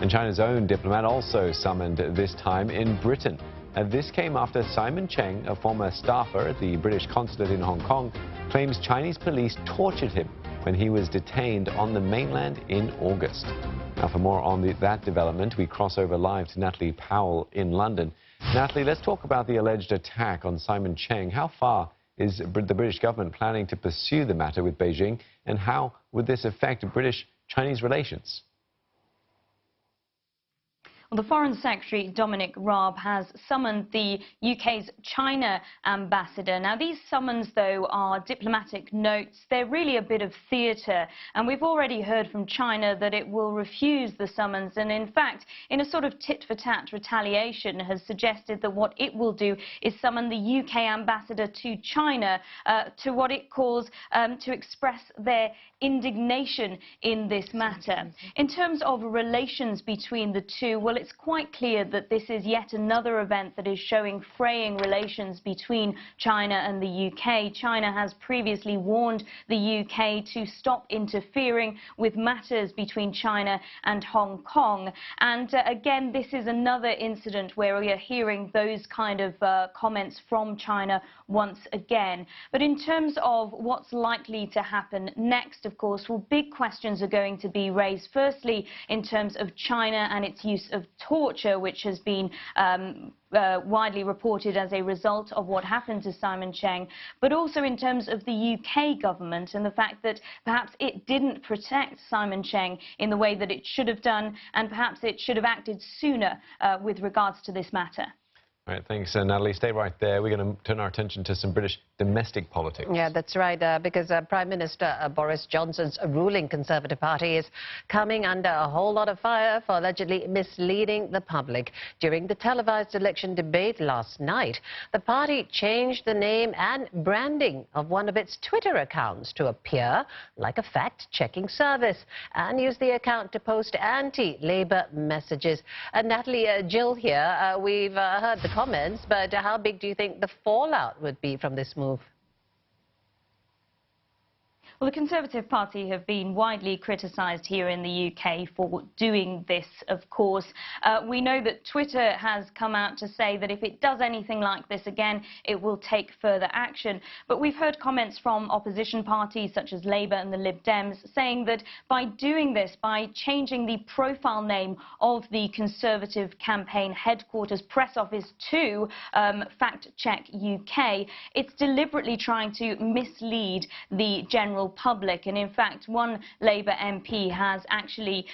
And China's own diplomat also summoned this time in Britain. This came after Simon Cheng, a former staffer at the British consulate in Hong Kong, claims Chinese police tortured him when he was detained on the mainland in August. Now, for more on that development, we cross over live to Natalie Powell in London. Natalie, let's talk about the alleged attack on Simon Cheng. How far is the British government planning to pursue the matter with Beijing, and how would this affect British-Chinese relations? Well, the Foreign Secretary, Dominic Raab, has summoned the UK's China ambassador. Now, these summons, though, are diplomatic notes. They're really a bit of theatre. And we've already heard from China that it will refuse the summons. And in fact, in a sort of tit-for-tat retaliation, has suggested that what it will do is summon the UK ambassador to China to what it calls to express their indignation in this matter. In terms of relations between the two, well, it's quite clear that this is yet another event that is showing fraying relations between China and the UK. China has previously warned the UK to stop interfering with matters between China and Hong Kong. And again, this is another incident where we are hearing those kind of comments from China once again. But in terms of what's likely to happen next, of course, well, big questions are going to be raised. Firstly, in terms of China and its use of torture, which has been widely reported as a result of what happened to Simon Cheng, but also in terms of the UK government and the fact that perhaps it didn't protect Simon Cheng in the way that it should have done, and perhaps it should have acted sooner with regards to this matter. All right, thanks, Natalie. Stay right there. We're going to turn our attention to some British domestic politics. Yeah, that's right, because Prime Minister Boris Johnson's ruling Conservative Party is coming under a whole lot of fire for allegedly misleading the public. During the televised election debate last night, the party changed the name and branding of one of its Twitter accounts to appear like a fact-checking service and used the account to post anti-Labour messages. Natalie, Jill here, we've heard the comments, but how big do you think the fallout would be from this move? Well, the Conservative Party have been widely criticised here in the UK for doing this, of course. We know that Twitter has come out to say that if it does anything like this again, it will take further action. But we've heard comments from opposition parties such as Labour and the Lib Dems saying that by doing this, by changing the profile name of the Conservative campaign headquarters press office to Fact Check UK, it's deliberately trying to mislead the general public. And in fact, one Labour MP has actually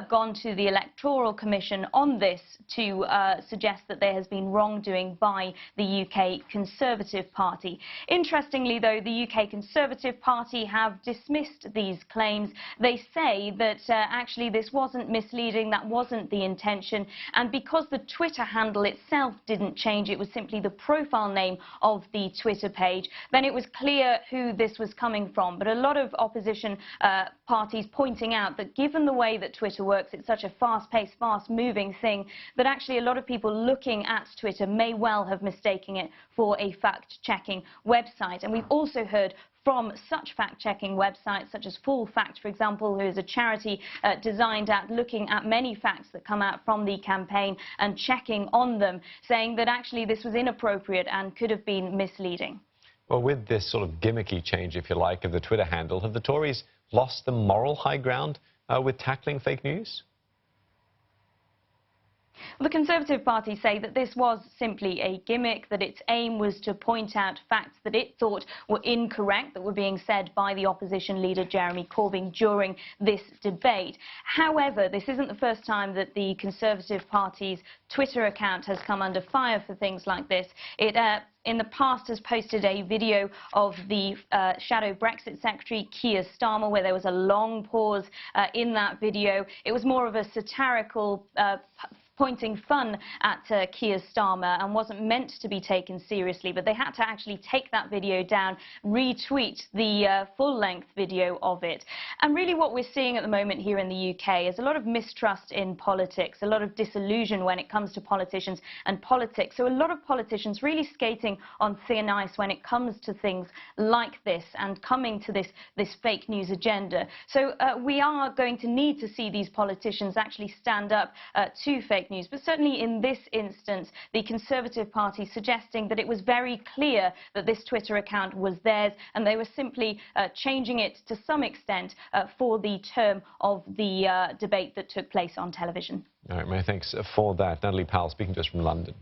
gone to the Electoral Commission on this to suggest that there has been wrongdoing by the UK Conservative Party. Interestingly, though, the UK Conservative Party have dismissed these claims. They say that actually this wasn't misleading, that wasn't the intention, and because the Twitter handle itself didn't change, it was simply the profile name of the Twitter page, then it was clear who this was coming from. But a lot of opposition parties pointing out that given the way that Twitter works, it's such a fast-paced, fast-moving thing, that actually a lot of people looking at Twitter may well have mistaken it for a fact-checking website. And we've also heard from such fact-checking websites such as Full Fact, for example, who is a charity designed at looking at many facts that come out from the campaign and checking on them, saying that actually this was inappropriate and could have been misleading. Well, with this sort of gimmicky change, if you like, of the Twitter handle, have the Tories lost the moral high ground with tackling fake news? Well, the Conservative Party say that this was simply a gimmick, that its aim was to point out facts that it thought were incorrect, that were being said by the opposition leader Jeremy Corbyn during this debate. However, this isn't the first time that the Conservative Party's Twitter account has come under fire for things like this. It in the past has posted a video of the shadow Brexit Secretary Keir Starmer, where there was a long pause in that video. It was more of a satirical pointing fun at Keir Starmer and wasn't meant to be taken seriously, but they had to actually take that video down, retweet the full-length video of it. And really what we're seeing at the moment here in the UK is a lot of mistrust in politics, a lot of disillusion when it comes to politicians and politics. So a lot of politicians really skating on thin ice when it comes to things like this and coming to this fake news agenda. So we are going to need to see these politicians actually stand up to fake news. But certainly in this instance, the Conservative Party suggesting that it was very clear that this Twitter account was theirs and they were simply changing it to some extent for the term of the debate that took place on television. All right, Mary, thanks for that. Natalie Powell speaking to us from London.